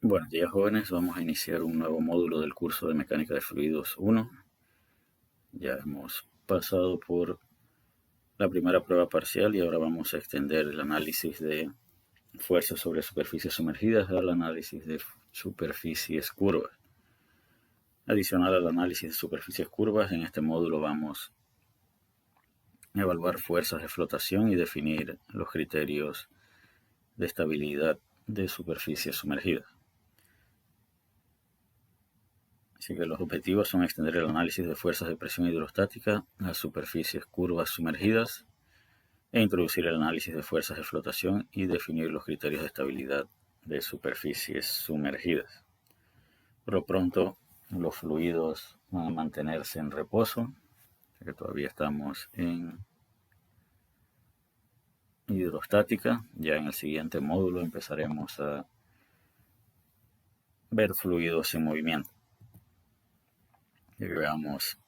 Buenos días, jóvenes. Vamos a iniciar un nuevo módulo del curso de Mecánica de Fluidos 1. Ya hemos pasado por la primera prueba parcial y ahora vamos a extender el análisis de fuerzas sobre superficies sumergidas al análisis de superficies curvas. Adicional al análisis de superficies curvas, en este módulo vamos a evaluar fuerzas de flotación y definir los criterios de estabilidad de superficies sumergidas. Así que los objetivos son extender el análisis de fuerzas de presión hidrostática a superficies curvas sumergidas e introducir el análisis de fuerzas de flotación y definir los criterios de estabilidad de superficies sumergidas. Por lo pronto, los fluidos van a mantenerse en reposo, ya que todavía estamos en hidrostática. Ya en el siguiente módulo empezaremos a ver fluidos en movimiento. Y veamos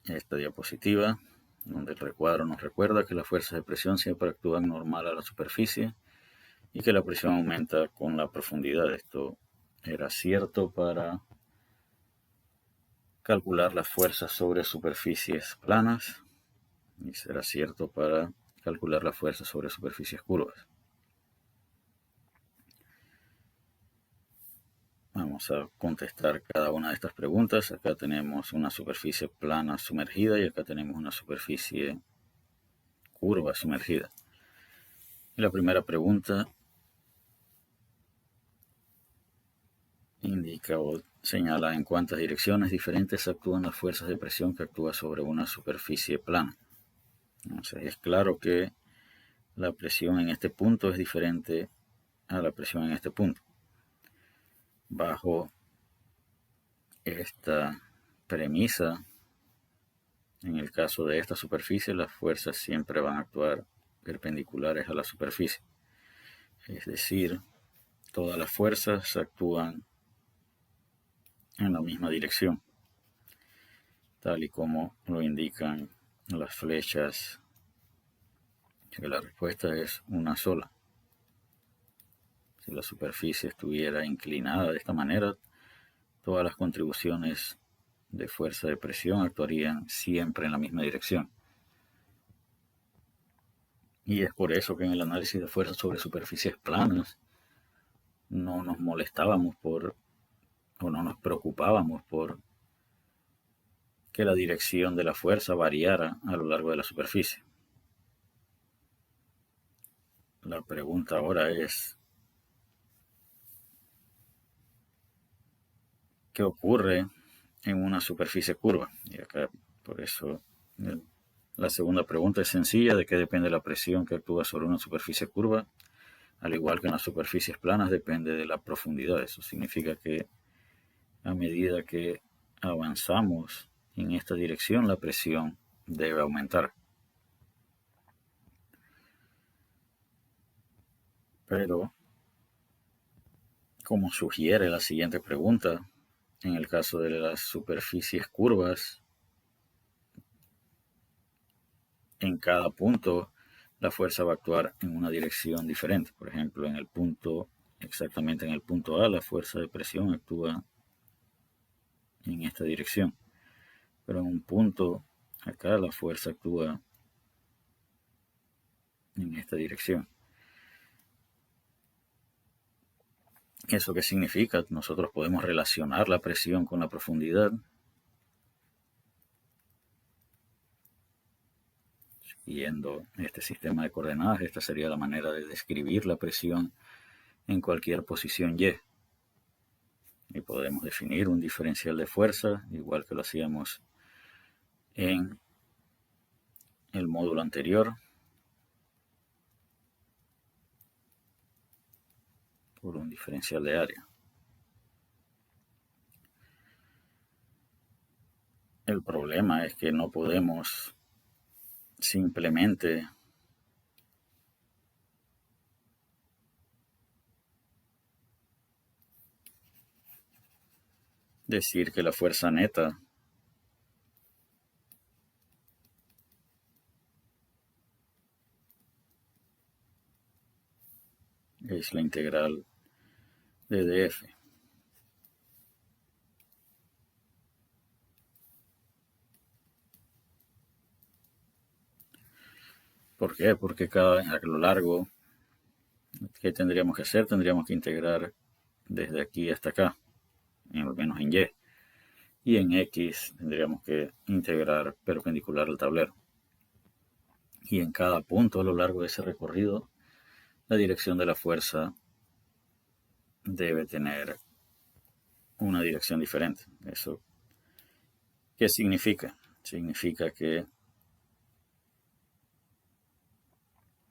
esta diapositiva, donde el recuadro nos recuerda que las fuerzas de presión siempre actúan normal a la superficie y que la presión aumenta con la profundidad. Esto era cierto para calcular las fuerzas sobre superficies planas y será cierto para calcular las fuerzas sobre superficies curvas. Vamos a contestar cada una de estas preguntas. Acá tenemos una superficie plana sumergida y acá tenemos una superficie curva sumergida. Y la primera pregunta indica o señala en cuántas direcciones diferentes actúan las fuerzas de presión que actúan sobre una superficie plana. Entonces es claro que la presión en este punto es diferente a la presión en este punto. Bajo esta premisa, en el caso de esta superficie, las fuerzas siempre van a actuar perpendiculares a la superficie. Es decir, todas las fuerzas actúan en la misma dirección, tal y como lo indican las flechas, que la respuesta es una sola. Si la superficie estuviera inclinada de esta manera, todas las contribuciones de fuerza de presión actuarían siempre en la misma dirección. Y es por eso que en el análisis de fuerzas sobre superficies planas no nos molestábamos o no nos preocupábamos por que la dirección de la fuerza variara a lo largo de la superficie. La pregunta ahora es, ¿qué ocurre en una superficie curva? Y acá, por eso, la segunda pregunta es sencilla: ¿de qué depende la presión que actúa sobre una superficie curva? Al igual que en las superficies planas, depende de la profundidad. Eso significa que a medida que avanzamos en esta dirección, la presión debe aumentar. Pero, como sugiere la siguiente pregunta, en el caso de las superficies curvas, en cada punto la fuerza va a actuar en una dirección diferente. Por ejemplo, exactamente en el punto A, la fuerza de presión actúa en esta dirección. Pero en un punto acá la fuerza actúa en esta dirección. ¿Eso qué significa? Nosotros podemos relacionar la presión con la profundidad. Siguiendo este sistema de coordenadas, esta sería la manera de describir la presión en cualquier posición Y. Y podemos definir un diferencial de fuerza, igual que lo hacíamos en el módulo anterior, por un diferencial de área. El problema es que no podemos simplemente decir que la fuerza neta es la integral de df. ¿Por qué? Porque a lo largo, ¿qué tendríamos que hacer? Tendríamos que integrar desde aquí hasta acá, al menos en Y. Y en X tendríamos que integrar perpendicular al tablero. Y en cada punto a lo largo de ese recorrido, la dirección de la fuerza debe tener una dirección diferente. ¿Eso qué significa? Significa que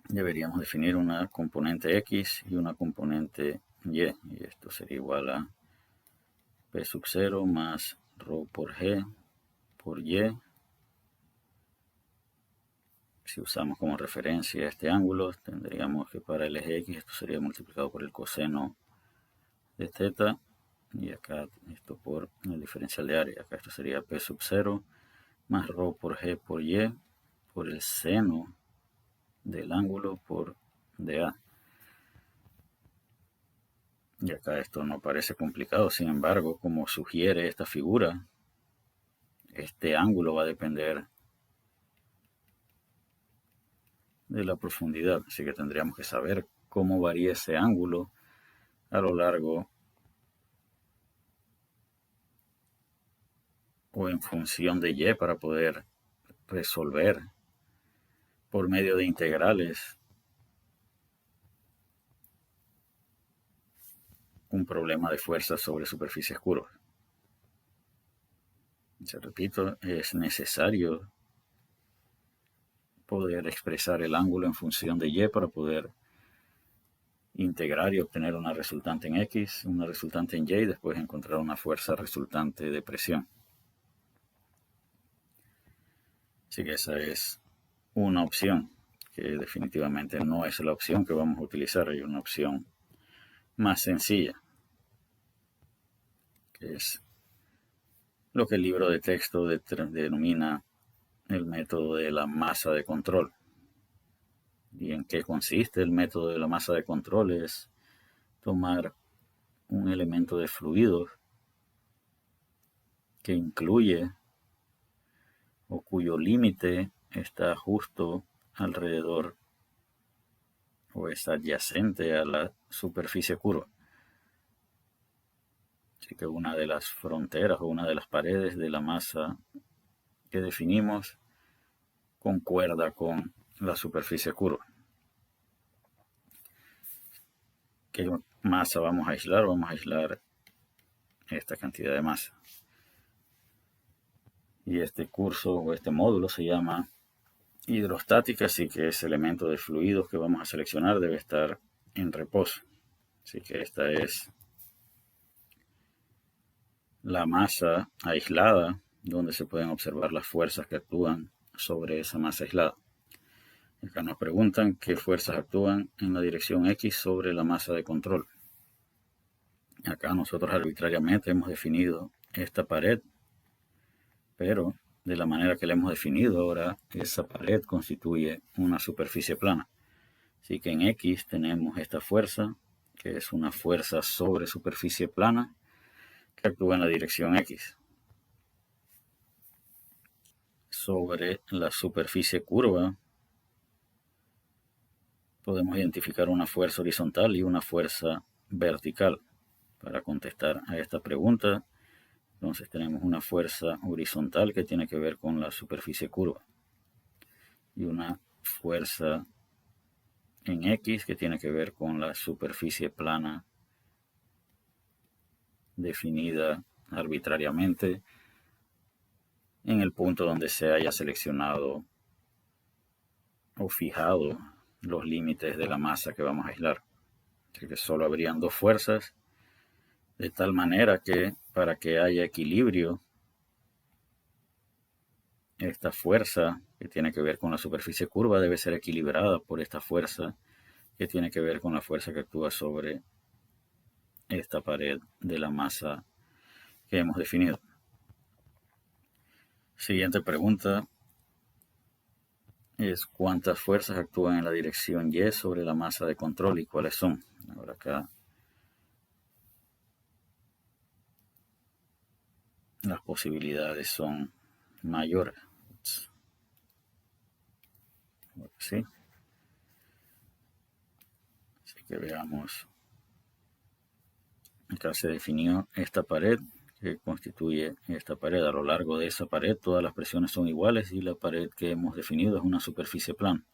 deberíamos definir una componente X y una componente Y. Y esto sería igual a P sub 0 más ρ por G por Y. Si usamos como referencia este ángulo, tendríamos que para el eje X esto sería multiplicado por el coseno de θ. Y acá esto por el diferencial de área. Acá esto sería P sub 0 más ρ por G por Y por el seno del ángulo por dA. Y acá esto no parece complicado, sin embargo, como sugiere esta figura, este ángulo va a depender de la profundidad, así que tendríamos que saber cómo varía ese ángulo a lo largo o en función de Y para poder resolver por medio de integrales un problema de fuerza sobre superficies curvas. Se repito, es necesario poder expresar el ángulo en función de Y para poder integrar y obtener una resultante en X, una resultante en Y y después encontrar una fuerza resultante de presión. Así que esa es una opción, que definitivamente no es la opción que vamos a utilizar. Hay una opción más sencilla, que es lo que el libro de texto denomina el método de la masa de control. ¿Y en qué consiste el método de la masa de control? Es tomar un elemento de fluido que incluye o cuyo límite está justo alrededor o es adyacente a la superficie curva. Así que una de las fronteras o una de las paredes de la masa que definimos concuerda con la superficie curva. ¿Qué masa vamos a aislar? Vamos a aislar esta cantidad de masa. Y este curso o este módulo se llama hidrostática, así que ese elemento de fluidos que vamos a seleccionar debe estar en reposo. Así que esta es la masa aislada, donde se pueden observar las fuerzas que actúan sobre esa masa aislada. Acá nos preguntan qué fuerzas actúan en la dirección X sobre la masa de control. Acá nosotros arbitrariamente hemos definido esta pared, pero de la manera que la hemos definido ahora, esa pared constituye una superficie plana. Así que en X tenemos esta fuerza, que es una fuerza sobre superficie plana, que actúa en la dirección X. Sobre la superficie curva podemos identificar una fuerza horizontal y una fuerza vertical. Para contestar a esta pregunta, entonces tenemos una fuerza horizontal que tiene que ver con la superficie curva y una fuerza en X que tiene que ver con la superficie plana definida arbitrariamente en el punto donde se haya seleccionado o fijado los límites de la masa que vamos a aislar. Así que solo habrían dos fuerzas, de tal manera que para que haya equilibrio, esta fuerza que tiene que ver con la superficie curva debe ser equilibrada por esta fuerza que tiene que ver con la fuerza que actúa sobre esta pared de la masa que hemos definido. Siguiente pregunta es cuántas fuerzas actúan en la dirección Y sobre la masa de control y cuáles son. Ahora acá las posibilidades son mayores. ¿sí? Así que veamos. Acá se definió esta pared que constituye esta pared. A lo largo de esa pared todas las presiones son iguales y la pared que hemos definido es una superficie plana.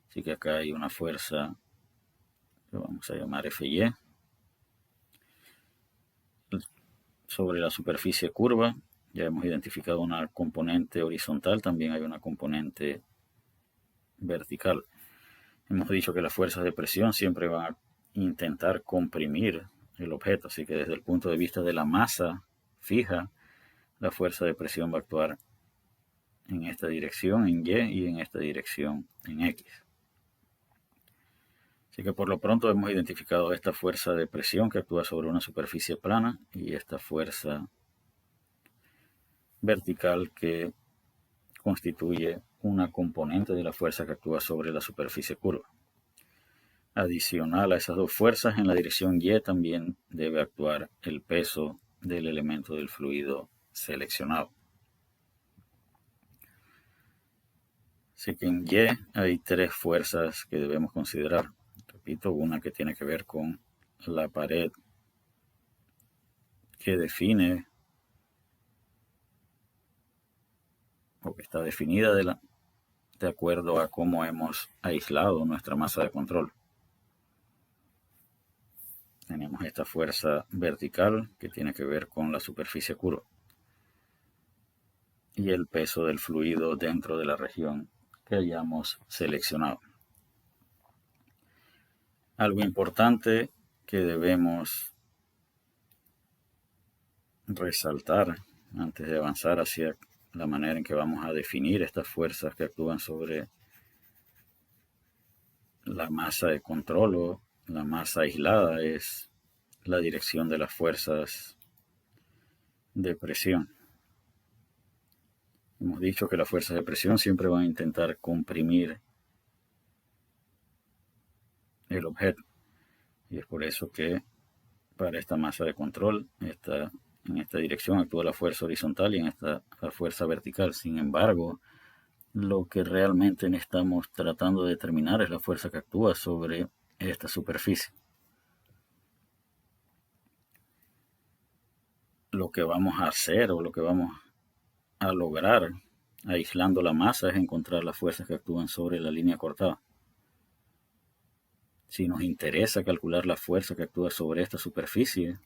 Así que acá hay una fuerza que vamos a llamar Fy sobre la superficie curva. Ya hemos identificado una componente horizontal, también hay una componente vertical. Hemos dicho que las fuerzas de presión siempre van a intentar comprimir el objeto, así que desde el punto de vista de la masa fija, la fuerza de presión va a actuar en esta dirección, en Y, y en esta dirección, en X. Así que por lo pronto hemos identificado esta fuerza de presión que actúa sobre una superficie plana y esta fuerza vertical que constituye una componente de la fuerza que actúa sobre la superficie curva. Adicional a esas dos fuerzas, en la dirección Y también debe actuar el peso del elemento del fluido seleccionado. Así que en Y hay tres fuerzas que debemos considerar. Repito, una que tiene que ver con la pared que define o que está definida de acuerdo a cómo hemos aislado nuestra masa de control. Tenemos esta fuerza vertical que tiene que ver con la superficie curva y el peso del fluido dentro de la región que hayamos seleccionado. Algo importante que debemos resaltar antes de avanzar hacia la manera en que vamos a definir estas fuerzas que actúan sobre la masa de control o la masa aislada es la dirección de las fuerzas de presión. Hemos dicho que las fuerzas de presión siempre van a intentar comprimir el objeto y es por eso que para esta masa de control en esta dirección actúa la fuerza horizontal y en esta la fuerza vertical. Sin embargo, lo que realmente estamos tratando de determinar es la fuerza que actúa sobre esta superficie. Lo que vamos a hacer o lo que vamos a lograr aislando la masa es encontrar las fuerzas que actúan sobre la línea cortada. Si nos interesa calcular la fuerza que actúa sobre esta superficie,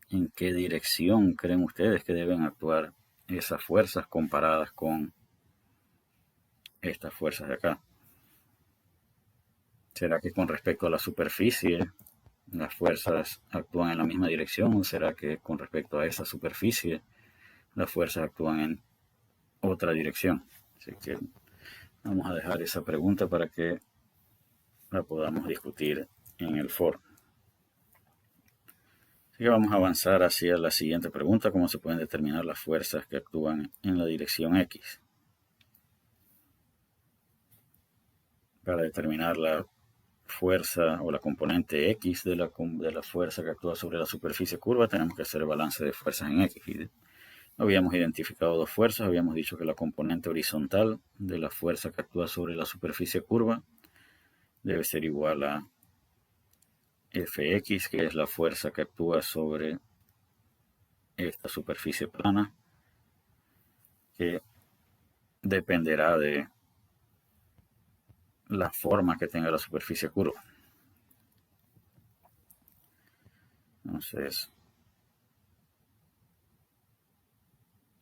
¿en qué dirección creen ustedes que deben actuar esas fuerzas comparadas con estas fuerzas de acá? ¿Será que con respecto a la superficie las fuerzas actúan en la misma dirección o será que con respecto a esa superficie las fuerzas actúan en otra dirección? Así que vamos a dejar esa pregunta para que la podamos discutir en el foro. Así que vamos a avanzar hacia la siguiente pregunta: ¿cómo se pueden determinar las fuerzas que actúan en la dirección X? Para determinar la fuerza o la componente X de la fuerza que actúa sobre la superficie curva, tenemos que hacer el balance de fuerzas en X. Y habíamos identificado dos fuerzas, habíamos dicho que la componente horizontal de la fuerza que actúa sobre la superficie curva debe ser igual a Fx, que es la fuerza que actúa sobre esta superficie plana, que dependerá de la forma que tenga la superficie curva. Entonces,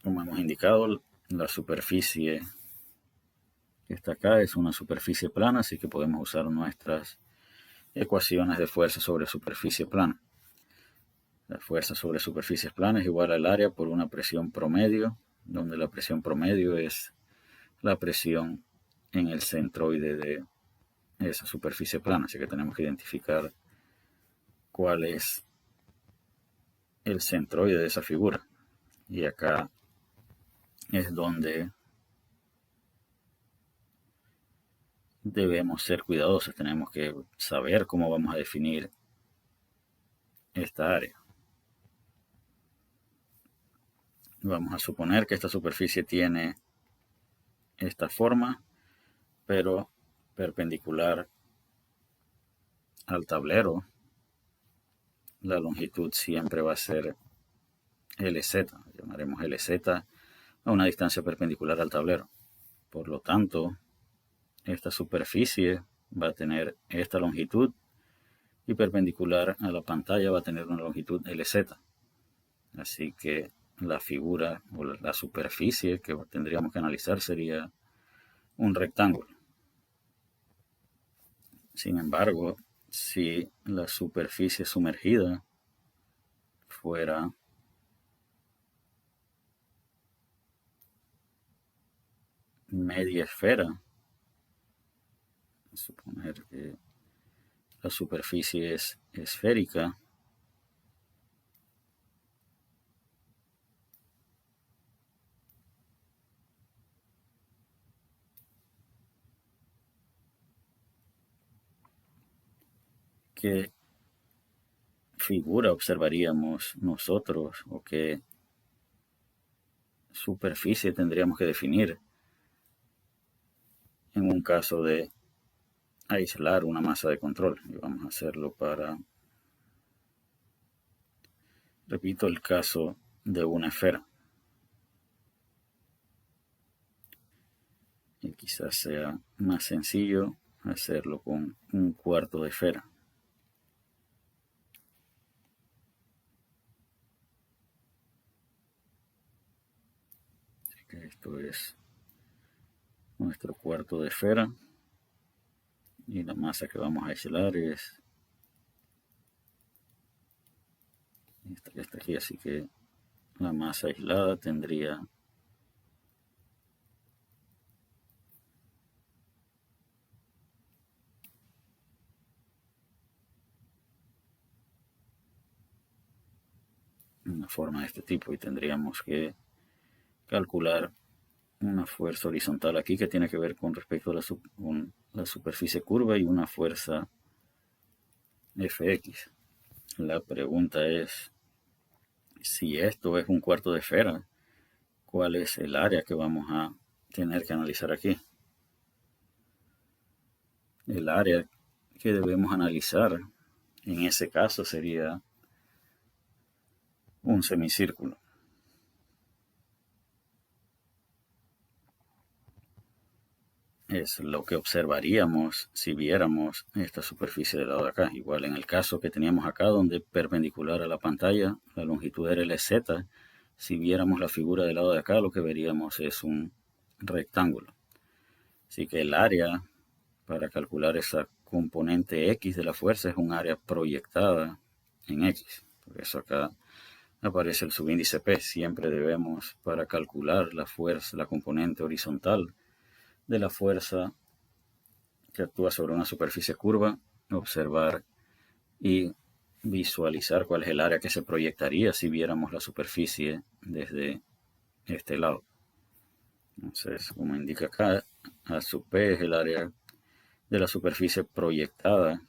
como hemos indicado, la superficie que está acá es una superficie plana, así que podemos usar nuestras ecuaciones de fuerza sobre superficie plana. La fuerza sobre superficies planas es igual al área por una presión promedio, donde la presión promedio es la presión en el centroide de esa superficie plana. Así que tenemos que identificar cuál es el centroide de esa figura. Y acá es donde debemos ser cuidadosos. Tenemos que saber cómo vamos a definir esta área. Vamos a suponer que esta superficie tiene esta forma pero perpendicular al tablero, la longitud siempre va a ser LZ, llamaremos LZ a una distancia perpendicular al tablero. Por lo tanto, esta superficie va a tener esta longitud y perpendicular a la pantalla va a tener una longitud LZ. Así que la figura o la superficie que tendríamos que analizar sería un rectángulo. Sin embargo, si la superficie sumergida fuera media esfera, suponer que la superficie es esférica, ¿qué figura observaríamos nosotros o qué superficie tendríamos que definir en un caso de aislar una masa de control? Y vamos a hacerlo para, repito, el caso de una esfera. Y quizás sea más sencillo hacerlo con un cuarto de esfera. Así que esto es nuestro cuarto de esfera. Y la masa que vamos a aislar es esta que está aquí. Así que la masa aislada tendría una forma de este tipo y tendríamos que calcular una fuerza horizontal aquí que tiene que ver con respecto a con la superficie curva y una fuerza Fx. La pregunta es, si esto es un cuarto de esfera, ¿cuál es el área que vamos a tener que analizar aquí? El área que debemos analizar en ese caso sería un semicírculo. Es lo que observaríamos si viéramos esta superficie del lado de acá. Igual en el caso que teníamos acá, donde perpendicular a la pantalla, la longitud era LZ, si viéramos la figura del lado de acá, lo que veríamos es un rectángulo. Así que el área para calcular esa componente X de la fuerza es un área proyectada en X. Por eso acá aparece el subíndice P. Siempre debemos, para calcular la fuerza, la componente horizontal de la fuerza que actúa sobre una superficie curva, observar y visualizar cuál es el área que se proyectaría si viéramos la superficie desde este lado. Entonces, como indica acá, A sub P es el área de la superficie proyectada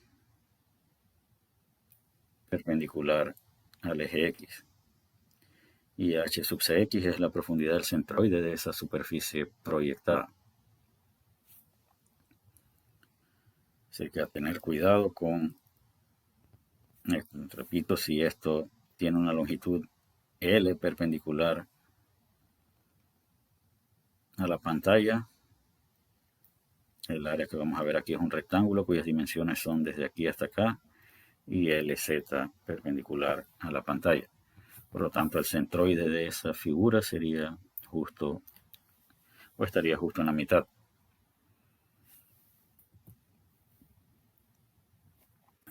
perpendicular al eje X. Y H sub CX es la profundidad del centroide de esa superficie proyectada. Así que a tener cuidado con esto. Repito, si esto tiene una longitud L perpendicular a la pantalla, el área que vamos a ver aquí es un rectángulo cuyas dimensiones son desde aquí hasta acá y LZ perpendicular a la pantalla. Por lo tanto, el centroide de esa figura sería justo o estaría justo en la mitad.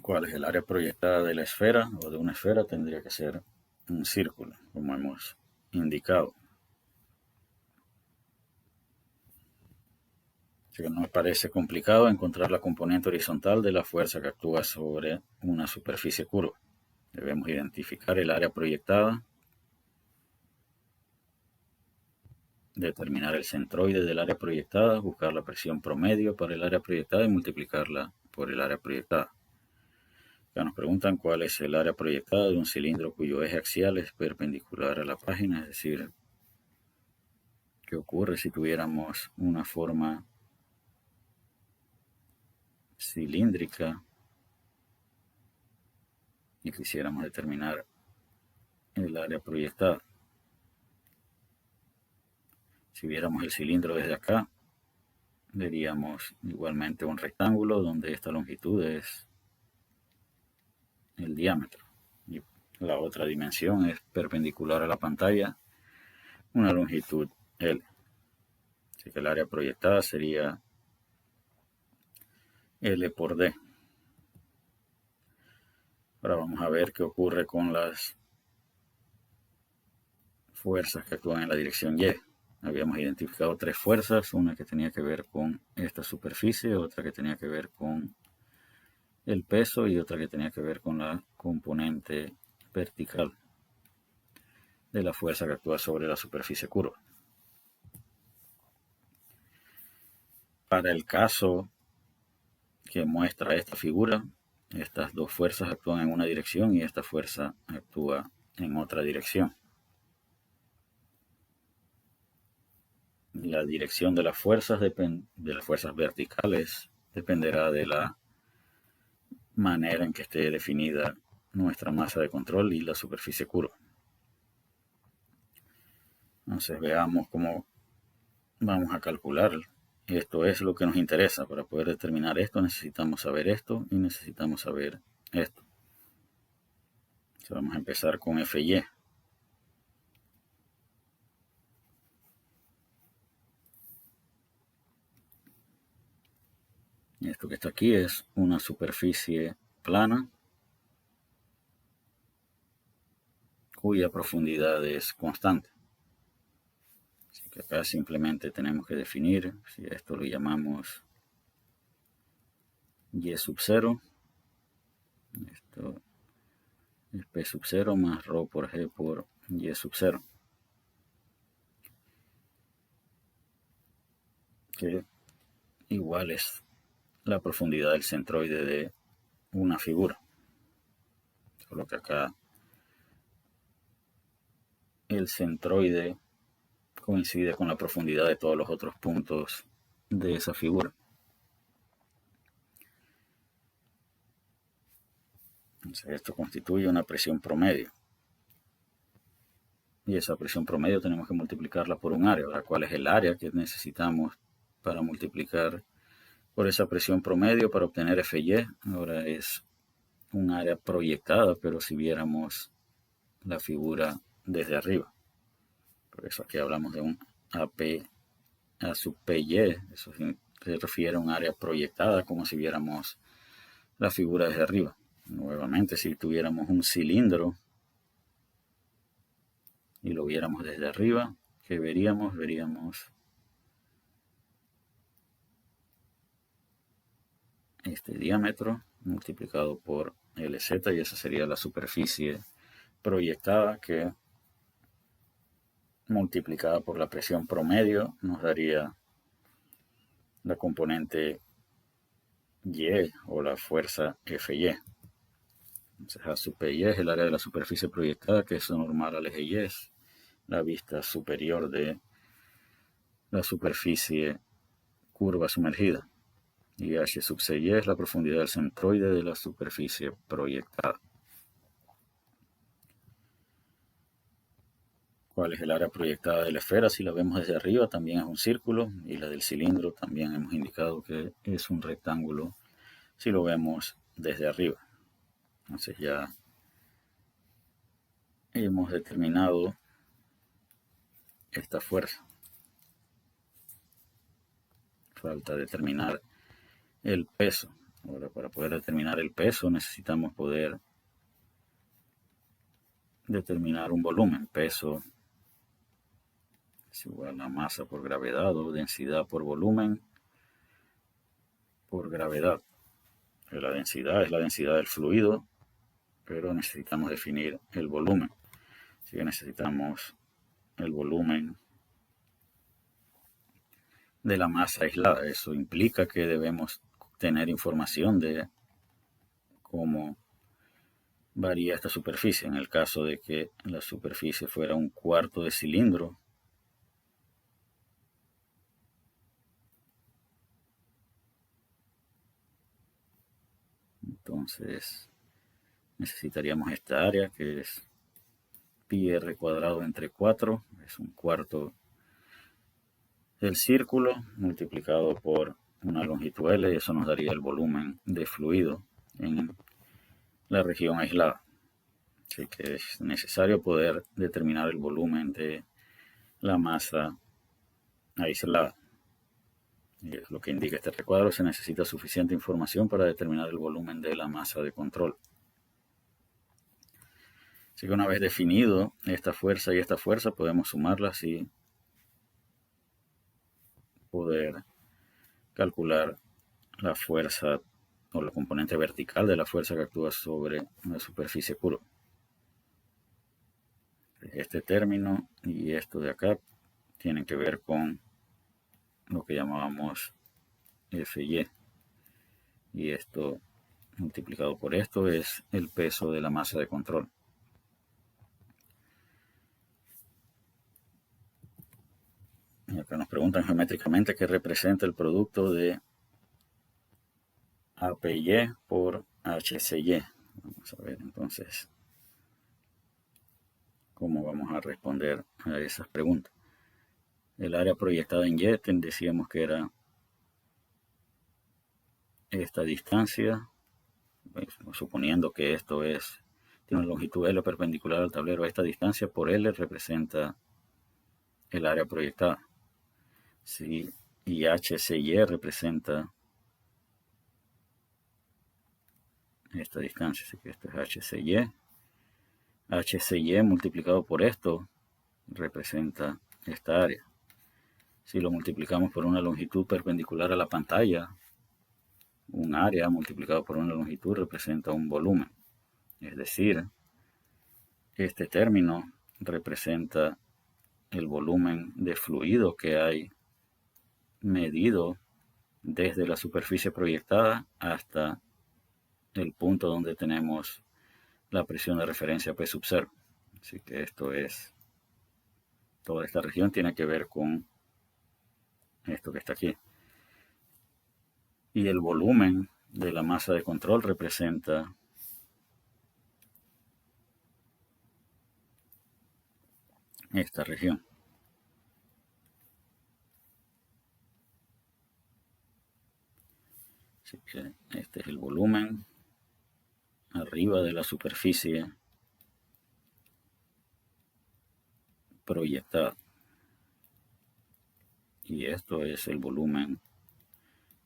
¿Cuál es el área proyectada de la esfera o de una esfera? Tendría que ser un círculo, como hemos indicado. Así que no me parece complicado encontrar la componente horizontal de la fuerza que actúa sobre una superficie curva. Debemos identificar el área proyectada, determinar el centroide del área proyectada, buscar la presión promedio para el área proyectada y multiplicarla por el área proyectada. Ya nos preguntan cuál es el área proyectada de un cilindro cuyo eje axial es perpendicular a la página, es decir, ¿qué ocurre si tuviéramos una forma cilíndrica y quisiéramos determinar el área proyectada. Si viéramos el cilindro desde acá, veríamos igualmente un rectángulo donde esta longitud es el diámetro y la otra dimensión es perpendicular a la pantalla, una longitud L. Así que el área proyectada sería L por D. Ahora vamos a ver qué ocurre con las fuerzas que actúan en la dirección Y. Habíamos identificado tres fuerzas, una que tenía que ver con esta superficie, otra que tenía que ver con el peso y otra que tenía que ver con la componente vertical de la fuerza que actúa sobre la superficie curva. Para el caso que muestra esta figura, estas dos fuerzas actúan en una dirección y esta fuerza actúa en otra dirección. La dirección de las fuerzas verticales dependerá de la manera en que esté definida nuestra masa de control y la superficie curva. Entonces veamos cómo vamos a calcular. Esto es lo que nos interesa. Para poder determinar esto necesitamos saber esto y necesitamos saber esto. Entonces vamos a empezar con FY. Esto que está aquí es una superficie plana cuya profundidad es constante. Así que acá simplemente tenemos que definir, si esto lo llamamos Y sub 0, esto es P sub 0 más ρ por G por Y sub 0, que igual es la profundidad del centroide de una figura. Solo que acá el centroide coincide con la profundidad de todos los otros puntos de esa figura. Entonces esto constituye una presión promedio. Y esa presión promedio tenemos que multiplicarla por un área. Ahora, ¿cuál es el área que necesitamos para multiplicar por esa presión promedio para obtener FY? Ahora es un área proyectada, pero si viéramos la figura desde arriba. Por eso aquí hablamos de un AP a sub PY. Eso se refiere a un área proyectada, como si viéramos la figura desde arriba. Nuevamente, si tuviéramos un cilindro y lo viéramos desde arriba, ¿qué veríamos? Veríamos este diámetro multiplicado por LZ y esa sería la superficie proyectada que multiplicada por la presión promedio nos daría la componente Y o la fuerza FY. Entonces A sub PY es el área de la superficie proyectada que es normal al eje Y, es la vista superior de la superficie curva sumergida. Y H sub CY es la profundidad del centroide de la superficie proyectada. ¿Cuál es el área proyectada de la esfera? Si la vemos desde arriba también es un círculo y la del cilindro también hemos indicado que es un rectángulo si lo vemos desde arriba. Entonces ya hemos determinado esta fuerza. Falta determinar el peso. Ahora, para poder determinar el peso necesitamos poder determinar un volumen. Peso es igual a masa por gravedad o densidad por volumen por gravedad. La densidad es la densidad del fluido, pero necesitamos definir el volumen. Así que necesitamos el volumen de la masa aislada. Eso implica que debemos tener información de cómo varía esta superficie. En el caso de que la superficie fuera un cuarto de cilindro, Entonces necesitaríamos esta área que es pi r cuadrado entre 4, es un cuarto del círculo multiplicado por una longitud L, y eso nos daría el volumen de fluido en la región aislada. Así que es necesario poder determinar el volumen de la masa aislada. Y es lo que indica este recuadro, se necesita suficiente información para determinar el volumen de la masa de control. Así que una vez definido esta fuerza y esta fuerza, podemos sumarlas y poder calcular la fuerza o la componente vertical de la fuerza que actúa sobre una superficie curva. Este término y esto de acá tienen que ver con lo que llamábamos Fy. Y esto multiplicado por esto es el peso de la masa de control. Y acá nos preguntan geométricamente qué representa el producto de APY por HCY. Vamos a ver entonces cómo vamos a responder a esas preguntas. El área proyectada en Y decíamos que era esta distancia, suponiendo que esto tiene una longitud L perpendicular al tablero, esta distancia por L representa el área proyectada. Sí, y HCY representa esta distancia, así que esto es HCY. HCY multiplicado por esto representa esta área. Si lo multiplicamos por una longitud perpendicular a la pantalla, un área multiplicado por una longitud representa un volumen. Es decir, este término representa el volumen de fluido que hay medido desde la superficie proyectada hasta el punto donde tenemos la presión de referencia P sub 0. Así que toda esta región tiene que ver con esto que está aquí. Y el volumen de la masa de control representa esta región. Así que este es el volumen arriba de la superficie proyectada. Y esto es el volumen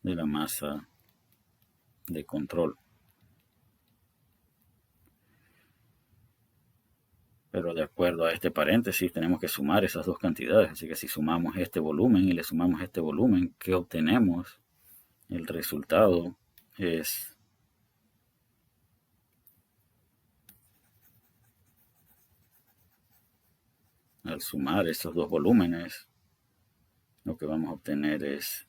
de la masa de control. Pero de acuerdo a este paréntesis tenemos que sumar esas dos cantidades. Así que si sumamos este volumen y le sumamos este volumen, ¿qué obtenemos? El resultado es al sumar estos dos volúmenes, lo que vamos a obtener es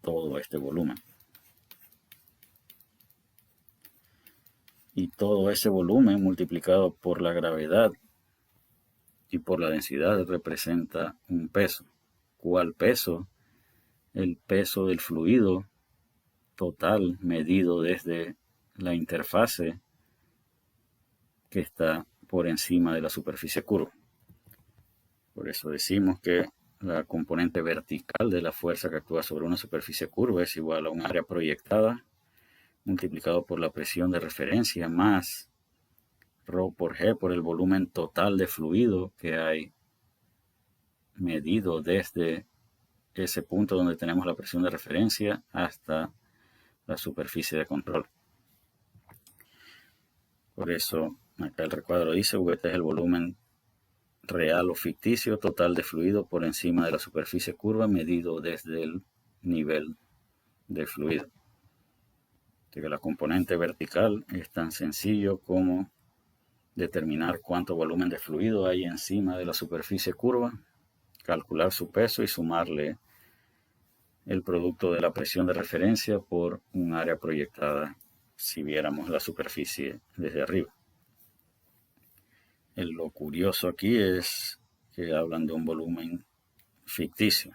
todo este volumen. Y todo ese volumen multiplicado por la gravedad y por la densidad representa un peso. ¿Cuál peso? El peso del fluido total medido desde la interfase que está por encima de la superficie curva. Por eso decimos que la componente vertical de la fuerza que actúa sobre una superficie curva es igual a un área proyectada multiplicado por la presión de referencia más ρ por G por el volumen total de fluido que hay medido desde ese punto donde tenemos la presión de referencia hasta la superficie de control. Por eso acá el recuadro dice VT es el volumen real o ficticio total de fluido por encima de la superficie curva medido desde el nivel de fluido. Así que la componente vertical es tan sencillo como determinar cuánto volumen de fluido hay encima de la superficie curva, calcular su peso y sumarle el producto de la presión de referencia por un área proyectada si viéramos la superficie desde arriba. Lo curioso aquí es que hablan de un volumen ficticio.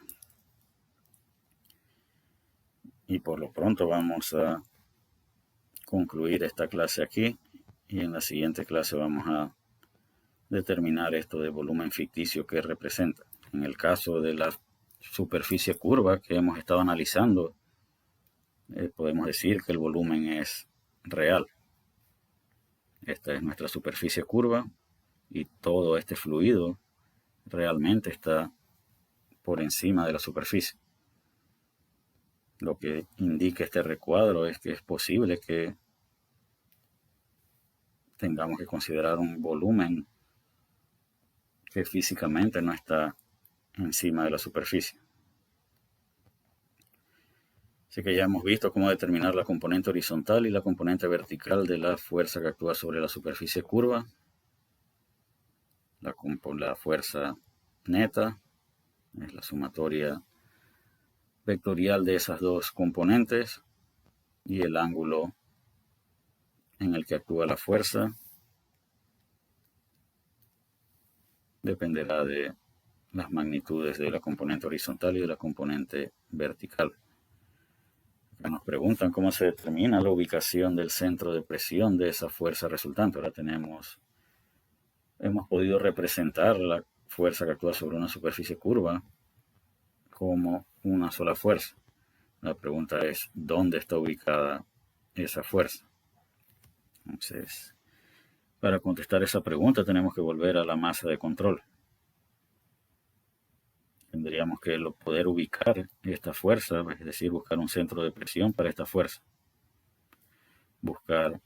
Y por lo pronto vamos a concluir esta clase aquí, y en la siguiente clase vamos a determinar esto de volumen ficticio que representa. En el caso de la superficie curva que hemos estado analizando, podemos decir que el volumen es real. Esta es nuestra superficie curva y todo este fluido realmente está por encima de la superficie. Lo que indica este recuadro es que es posible que tengamos que considerar un volumen que físicamente no está encima de la superficie. Así que ya hemos visto cómo determinar la componente horizontal y la componente vertical de la fuerza que actúa sobre la superficie curva. La fuerza neta es la sumatoria vectorial de esas dos componentes, y el ángulo en el que actúa la fuerza dependerá de las magnitudes de la componente horizontal y de la componente vertical. Nos preguntan cómo se determina la ubicación del centro de presión de esa fuerza resultante. Ahora hemos podido representar la fuerza que actúa sobre una superficie curva como una sola fuerza. La pregunta es, ¿dónde está ubicada esa fuerza? Entonces, para contestar esa pregunta tenemos que volver a la masa de control. Tendríamos que poder ubicar esta fuerza, es decir, buscar un centro de presión para esta fuerza. Buscar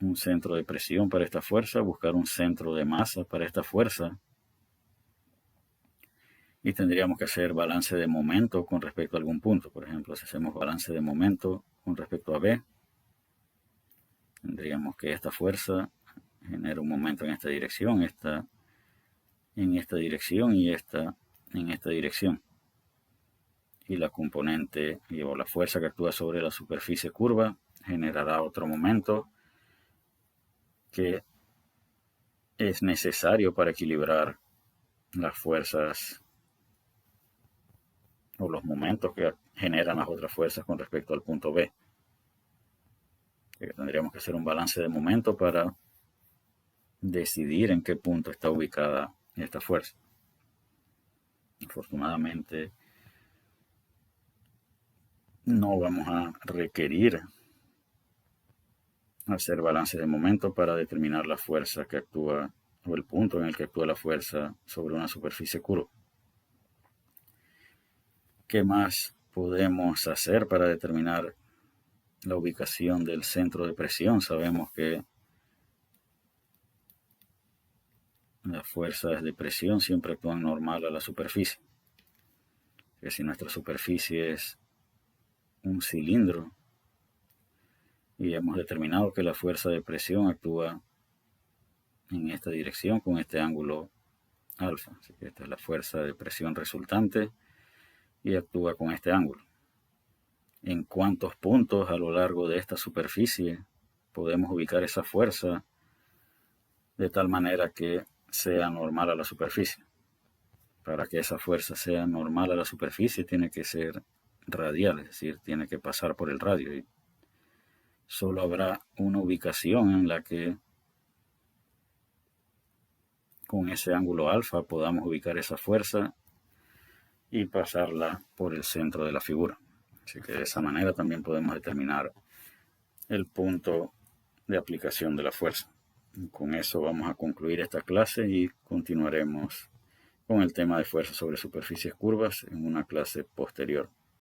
un centro de presión para esta fuerza, buscar un centro de masa para esta fuerza. Y tendríamos que hacer balance de momento con respecto a algún punto. Por ejemplo, si hacemos balance de momento con respecto a B, tendríamos que esta fuerza genera un momento en esta dirección, esta en esta dirección y esta en esta dirección. Y la componente o la fuerza que actúa sobre la superficie curva generará otro momento que es necesario para equilibrar las fuerzas o los momentos que generan las otras fuerzas con respecto al punto B. Tendríamos que hacer un balance de momento para decidir en qué punto está ubicada esta fuerza. Afortunadamente, no vamos a requerir hacer balance de momento para determinar la fuerza que actúa o el punto en el que actúa la fuerza sobre una superficie curva. ¿Qué más podemos hacer para determinar la ubicación del centro de presión? Sabemos que las fuerzas de presión siempre actúan normal a la superficie. Que si nuestra superficie es un cilindro y hemos determinado que la fuerza de presión actúa en esta dirección con este ángulo alfa. Así que esta es la fuerza de presión resultante y actúa con este ángulo. ¿En cuántos puntos a lo largo de esta superficie podemos ubicar esa fuerza de tal manera que sea normal a la superficie? Para que esa fuerza sea normal a la superficie tiene que ser radial, es decir, tiene que pasar por el radio. Y solo habrá una ubicación en la que con ese ángulo alfa podamos ubicar esa fuerza y pasarla por el centro de la figura. Así que de esa manera también podemos determinar el punto de aplicación de la fuerza. Y con eso vamos a concluir esta clase y continuaremos con el tema de fuerza sobre superficies curvas en una clase posterior.